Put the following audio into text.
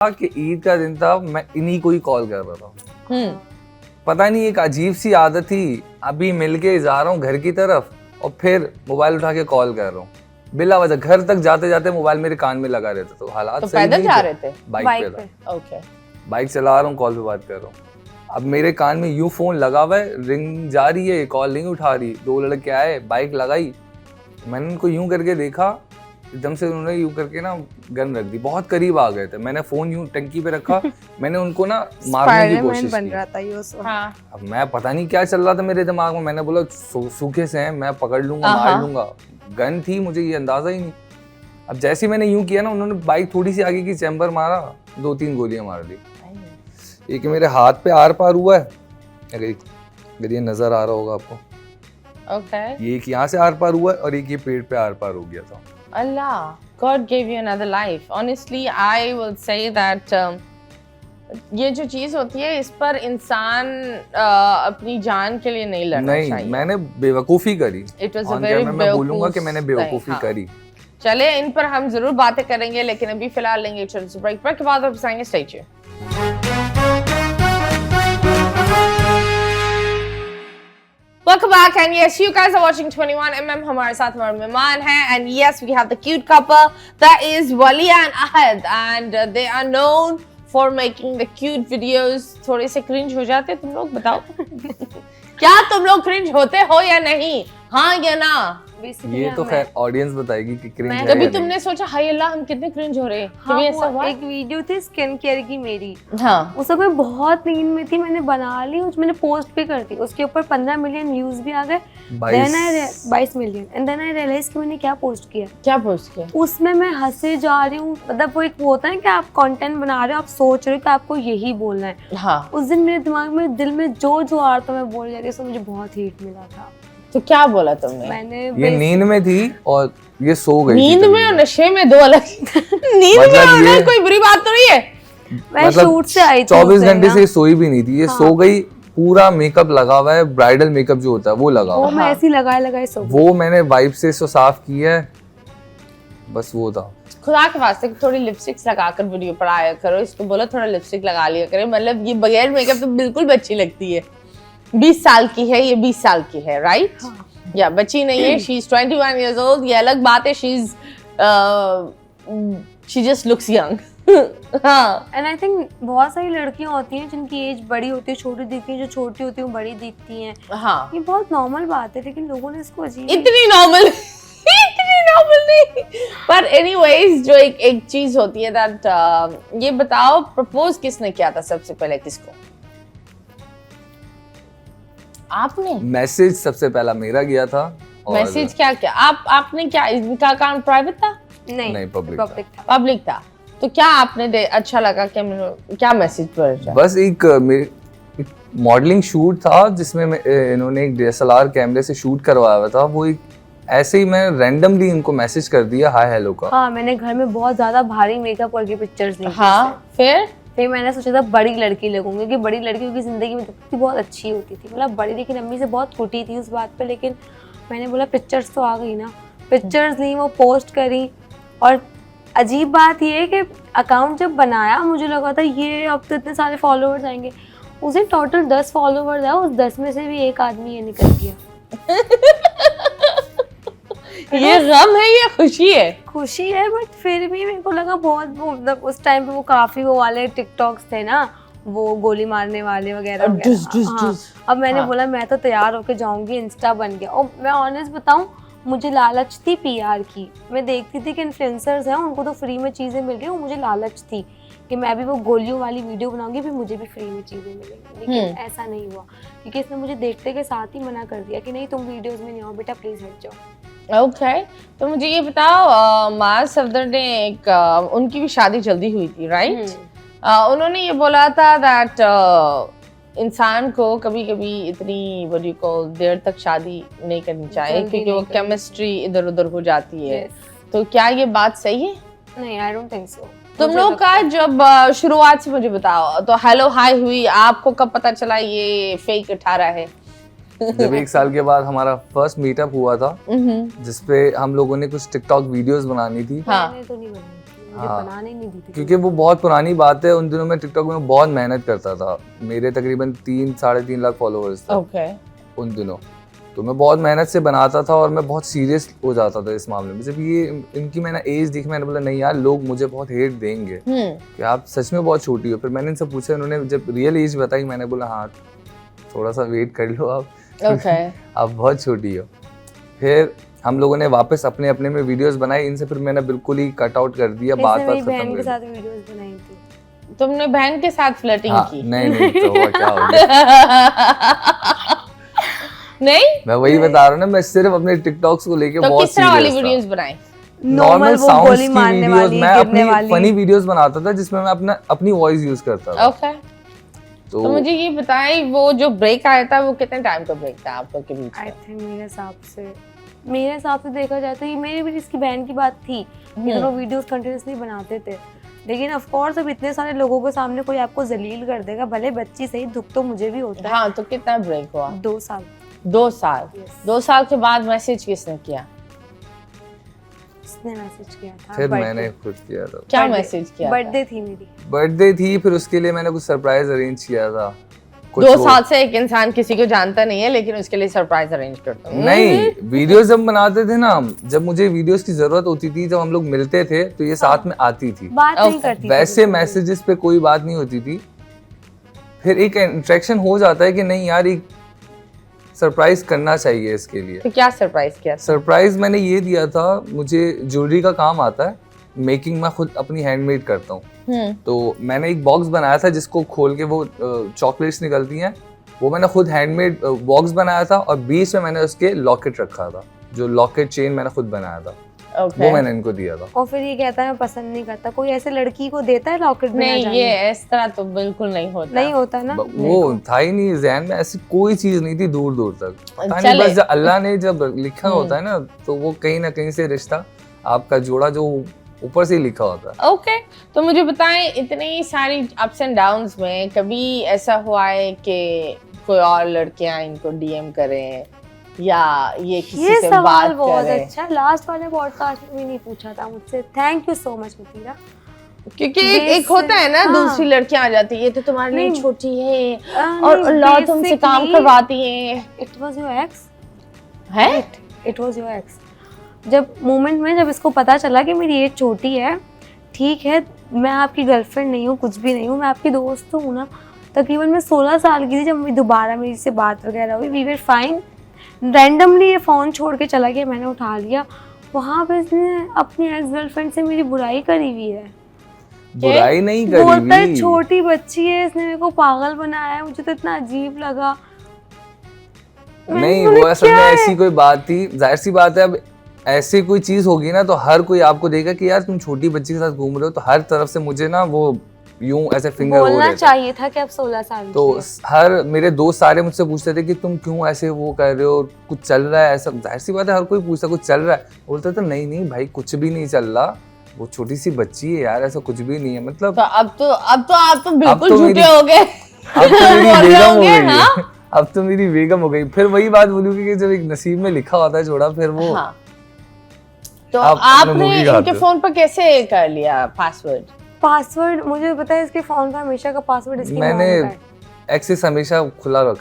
कि ईद का दिन था, मैं इन्हीं को ही कॉल कर रहा था। पता नहीं एक अजीब सी आदत थी, अभी मिलके जा रहा हूँ घर की तरफ और फिर मोबाइल उठा के कॉल कर रहा हूँ बिला वजह। घर तक जाते जाते मोबाइल मेरे कान में लगा रहता, तो हालात सही पैदल नहीं जा थे। रहे थे? बाइक पे था। ओके। बाइक चला रहा हूँ, कॉल पे बात कर रहा हूँ। अब मेरे कान में यूं फोन लगा हुआ है, रिंग जा रही है, कॉल नहीं उठा रही। दो लड़के आए, बाइक लगाई, मैंने उनको यूं करके देखा, एकदम से उन्होंने यूं करके ना गन रख दी, बहुत करीब आ गए थे। मैंने फोन यूं टंकी पे रखा, मैंने उनको ना मारने की कोशिश बन की। रहा था ये उस वक्त। हाँ। अब मैं पता नहीं क्या चल रहा था मेरे दिमाग में, मैंने बोला सूखे से हैं, मैं पकड़ लूंगा, मार लूंगा। गन थी, मुझे ये अंदाजा ही नहीं। अब जैसे ही मैंने यूं किया ना, उन्होंने बाइक थोड़ी सी आगे की चैम्बर मारा, 2-3 गोलियां मार दी। एक मेरे हाथ पे आर पार हुआ है, अगर ये नजर आ रहा होगा आपको। Okay. ये एक यहाँ से आर पार हुआ है और एक ये पेट पे आर पार हो गया था। Allah, God gave you another life. Honestly, I will say that ये जो चीज होती है, इस पर इंसान अपनी जान के लिए नहीं लड़ना चाहिए। नहीं, मैंने बेवकूफी करी। It was a On very camera मैं बोलूंगा कि मैंने बेवकूफी हाँ। करी। चले, इन पर हम जरूर बातें करेंगे, लेकिन अभी फिलहाल लेंगे छोटे से ब्रेक। ब्रेक के बाद वापस आएंगे। Stay tuned. Welcome back, and yes, you guys are watching 21mm. हमारे साथ हमारे मेहमान हैं, and yes, we have the cute couple that is Walia and Ahad, and they are known for making the cute videos. थोड़े से cringe हो जाते तुम लोग, बताओ। क्या तुम लोग cringe होते हो या नहीं? हाँ या ना? ये तो खैर ऑडियंस बताएगी कि क्रिंज है कभी या तुमने नहीं। सोचा हाय अल्लाह हम कितने क्रिंज हो रहे हैं? हाँ, कभी ऐसा हुआ? एक वीडियो थी स्किन केयर की मेरी। हाँ। उस वक्त मैं बहुत नींद में थी, मैंने बना ली, मैंने पोस्ट भी कर दी, उसके ऊपर 15 मिलियन व्यूज भी आ गए। 22 million. And then I realize कि मैंने क्या पोस्ट किया। क्या पोस्ट किया? उसमें मैं हंसे जा रही हूँ, मतलब वो एक वो होता है कि आप कंटेंट बना रहे हो, आप सोच रहे हो कि आपको यही बोलना है। हाँ। उस दिन मेरे दिमाग में, दिल में जो आ रहा था मैं बोल जा रही थी, मुझे बहुत हीट मिला था। तो क्या बोला तुमने? मैंने ये नींद में थी और ये सो गई। नींद में और नशे में दो अलग। नींद में होना कोई बुरी बात तो नहीं है। मैं शूट से आई थी 24 घंटे से सोई भी नहीं थी, ये सो गई। पूरा मेकअप लगा हुआ है, ब्राइडल मेकअप जो होता है वो लगा हुआ वो मैं ऐसी लगाए सो गई। वो मैंने वाइप से इसको साफ किया है, बस वो था। खुदा के वास्ते थोड़ी लिपस्टिक्स लगाकर वीडियो पर आया करो, इसको बोलो थोड़ा लिपस्टिक लगा लिया करे। मतलब ये बगैर मेकअप तो बिल्कुल बच्ची लगती है। 20 साल की है ये, 20 साल की है, राइट? या बच्ची नहीं है, शी इज 21 years old। ये अलग बात है, शी जस्ट लुक्स यंग। हाँ। एंड आई थिंक बहुत सारी लड़कियां होती हैं जिनकी एज बड़ी होती है, छोटी दिखती है, जो छोटी होती है वो बड़ी दिखती हैं। हाँ। ये बहुत नॉर्मल बात है, लेकिन लोगों ने इसको अजीब इतनी नॉर्मल इतनी नॉर्मल नहीं। पर एनीवेज, जो एक चीज होती है दैट ये बताओ, प्रपोज किसने किया था सबसे पहले, किसको? आपने? मैसेज सबसे पहला मेरा गया था। मैसेज क्या क्या? आपने क्या, इनका अकाउंट प्राइवेट था? नहीं, पब्लिक था। पब्लिक था। तो क्या आपने अच्छा लगा कि क्या मैसेज पढ़ा? बस एक मॉडलिंग शूट था जिसमें इन्होंने एक DSLR कैमरे से शूट करवाया हुआ था। वो एक ऐसे ही मैं रैंडमली इनको मैसेज कर दिया हाय हेलो का। हाँ, मैंने घर में बहुत ज्यादा भारी मेकअप करके पिक्चर्स ली। हाँ, फिर मैंने सोचा था बड़ी लड़की लगूंगी, कि बड़ी लड़कियों की जिंदगी में तो बहुत अच्छी होती थी, मतलब बड़ी, लेकिन अम्मी से बहुत कुटी थी उस बात पे। लेकिन मैंने बोला पिक्चर्स तो आ गई ना, पिक्चर्स ली, वो पोस्ट करी। और अजीब बात ये है कि अकाउंट जब बनाया मुझे लगा था ये अब तो इतने सारे फॉलोअर्स आएंगे। उस दिन टोटल 10 फॉलोअर्स आए, उस 10 में से भी एक आदमी ये निकल गया। ये गम है या खुशी है? खुशी है, बट फिर भी मेरे को लगा बहुत, मतलब उस टाइम पे वो काफी वो वाले टिकटॉक्स थे ना, वो गोली मारने वाले वगैरह। हाँ, अब मैंने बोला मैं तो तैयार होके जाऊंगी, इंस्टा बन गया। और मैं ऑनेस्ट बताऊं, मुझे लालच थी PR की। मैं देखती थी कि इन्फ्लुएंसर्स हैं, उनको तो फ्री में चीजें मिल रही हैं, मुझे लालच थी कि मैं भी वो गोलियों वाली वीडियो बनाऊंगी, फिर मुझे भी फ्री में चीजें मिलेंगी। लेकिन ऐसा नहीं हुआ, क्योंकि इसने मुझे देखते के साथ ही मना कर दिया कि नहीं, तुम वीडियोस में नहीं आओ बेटा, प्लीज हट जाओ। ओके। तो मुझे ये बताओ, माज सफदर ने उनकी भी शादी जल्दी हुई थी, राइट? उन्होंने ये बोला था दैट इंसान को कभी कभी इतनी बड़ी को देर तक शादी नहीं करनी चाहिए, क्योंकि वो केमिस्ट्री इधर उधर हो जाती है। तो क्या ये बात सही है? नहीं, आई डोंट थिंक सो। तुम लोग का जब शुरुआत से मुझे बताओ, तो हेलो हाय हुई, आपको कब पता चला ये फेक 18 है? जब 1 साल के बाद हमारा फर्स्ट मीटअप हुआ था, जिसपे हम लोगों ने कुछ टिकटॉक वीडियोस बनानी थी। हाँ। मैंने तो नहीं बनाई थी। मुझे बनाने नहीं दी थी। क्योंकि वो बहुत पुरानी बात है, उन दिनों में टिकटॉक में बहुत मेहनत करता था। मेरे तकरीबन 3-3.5 लाख फॉलोअर्स थे ओके। उन दिनों, तो मैं बहुत मेहनत से बनाता था और मैं बहुत सीरियस हो जाता था इस मामले में। जब ये इनकी मैंने एज देखी, मैंने बोला नहीं यार, लोग मुझे बहुत हेट देंगे कि आप सच में बहुत छोटी हो। फिर मैंने इनसे पूछा, इन्होंने जब रियल एज बताई, मैंने बोला हाँ थोड़ा सा वेट कर लो आप, आप बहुत छोटी हो। फिर हम लोगों ने वापस अपने अपने में वीडियोस बनाई इनसे, फिर मैंने बिल्कुल ही कट आउट कर दिया, बात मेरी खत्म बहन के कर साथ वीडियोस बनाई थी। तुमने बहन के साथ फ्लर्टिंग की? नहीं तो हुआ क्या हो गया? नहीं, मैं वही बता रहा हूँ ना, मैं सिर्फ अपने टिकटॉक्स को लेके तो बहुत किस तरह वाली सीरियस था। वीडियोस बनाई? नॉर्मल वो साउंड्स गोली की मारने वीडियोस, वाली, मैं गिरने अपनी वाली। फनी वीडियोस बनाता था जिसमें मैं अपनी वॉइस यूज करता था। ओके। तो मुझे ये बताएं, वो जो ब्रेक आया था वो कितने टाइम का ब्रेक था आप लोग के बीच आई में? थिंक मेरे हिसाब से देखा जाए तो ये मेरी भी इसकी बहन की बात थी कि दोनों वीडियोस कंटिन्यूअसली बनाते थे। लेकिन ऑफ कोर्स अब इतने सारे लोगों के सामने कोई आपको जलील कर देगा, भले बच्ची सही, दुख तो मुझे भी होता है। हाँ, तो कितना ब्रेक हुआ? 2 साल। 2 साल। Yes. 2 साल के बाद मैसेज किसने किया? उसने मैसेज किया था। फिर birthday- मैंने खुद किया था। क्या birthday- मैसेज किया था? बर्थडे थी मेरी। बर्थडे थी, फिर उसके लिए मैंने कुछ सरप्राइज अरेंज किया था। 2 साल से एक इंसान किसी को जानता नहीं है लेकिन उसके लिए सरप्राइज अरेंज करता हूँ। नहीं, वीडियोस जब बनाते थे ना, जब मुझे वीडियोस की जरूरत होती थी, जब हम लोग मिलते थे तो ये साथ में आती थी। बात नहीं करती थी वैसे बिल्कुल। मैसेजेस पे कोई बात नहीं होती थी। फिर एक इंटरेक्शन हो जाता है कि नहीं यार, एक सरप्राइज करना चाहिए इसके लिए। तो क्या सरप्राइज किया था? सरप्राइज मैंने ये दिया था, मुझे ज्वेलरी का काम आता है, मेकिंग मैं खुद अपनी हैंडमेड करता हूँ। तो मैंने एक बॉक्स बनाया था जिसको खोल के वो चॉकलेट्स निकलती हैं, वो मैंने खुद हैंडमेड बॉक्स बनाया था और बीच में मैंने उसके लॉकेट रखा था, जो लॉकेट चेन मैंने खुद बनाया था। Okay. वो मैंने इनको दिया था। और फिर ये कहता है मैं पसंद नहीं करता। कोई ऐसे लड़की को देता है लॉकेट? नहीं, ये इस तरह तो बिल्कुल नहीं होता। नहीं होता ना। वो था ही नहीं जहन में, ऐसी कोई चीज नहीं थी दूर दूर तक। पता नहीं, चले। बस जब अल्लाह ने जब लिखा होता है ना, तो वो कहीं ना कहीं से रिश्ता आपका जोड़ा जो ऊपर से ही लिखा होता है। ओके, तो मुझे बताएं, इतनी सारी अप्स एंड डाउन्स में कभी ऐसा हुआ है कि कोई और लड़कियां इनको डीएम करें या ये किसी ये से सवाल बात बहुत करें? अच्छा, लास्ट वाले पॉडकास्ट में भी नहीं पूछा था मुझसे। थैंक यू सो मच मुतीरा। क्योंकि एक होता है ना, हाँ। दूसरी लड़कियां आ जाती है, ये तो तुम्हारे लिए नहीं। छोटी है नहीं, और अल्लाह तुमसे काम basically, करवाती है। It was your ex. है? It was your ex. जब मोमेंट में जब इसको पता चला कि मेरी एज छोटी है, ठीक है मैं आपकी गर्लफ्रेंड नहीं हूँ, कुछ भी नहीं हूँ, मैं आपकी दोस्त हूँ ना। तकरीबन मैं 16 साल की थी जब दोबारा मेरी से बात वगैरह हुई। We were fine. रैंडमली ये फ़ोन छोड़ के चला गया, मैंने उठा लिया। वहाँ पे इसने अपनी एक्स गर्लफ्रेंड से मेरी बुराई करी हुई है। बुराई नहीं करी बोलता है हुई। छोटी बच्ची है, इसने मेरे को पागल बनाया है। मुझे तो इतना अजीब लगा। नहीं, वो असल में ऐसी कोई बात थी, जाहिर सी बात है। अब ऐसी कोई चीज होगी ना तो हर कोई आपको देगा कि यार तुम छोटी बच्ची के साथ घूम रहे हो, तो हर तरफ से मुझे ना वो यूं ऐसे फिंगर हो बोलना रहे थे। चाहिए था कि अब 16 साल की तो है। हर मेरे दोस्त सारे मुझसे पूछते थे कि तुम क्यों ऐसे वो कर रहे हो, कुछ चल रहा है ऐसा। जाहिर सी बात है, हर कोई पूछता कुछ चल रहा है, बोलता था नहीं नहीं भाई कुछ भी नहीं चल रहा, वो छोटी सी बच्ची है यार, ऐसा कुछ भी नहीं है। मतलब तो अब तो आप तो बिल्कुल तो झूठे मेरी- हो गए। अब तो मेरी बोल रहे बेगम हो होंगे, गई है। हाँ? अब तो मेरी बेगम हो गई। फिर वही बात बोलूंगी कि जब एक नसीब में लिखा होता है जोड़ा, फिर वो हाँ। तो आप अपना आपने मूवी इनके खाते हो। फोन पर कैसे कर लिया पासवर्ड? पासवर्ड मुझे पता है, इसके फोन का हमेशा का पासवर्ड इसकी मैंने मॉम का है। एक्सेस हमेशा खुला रखा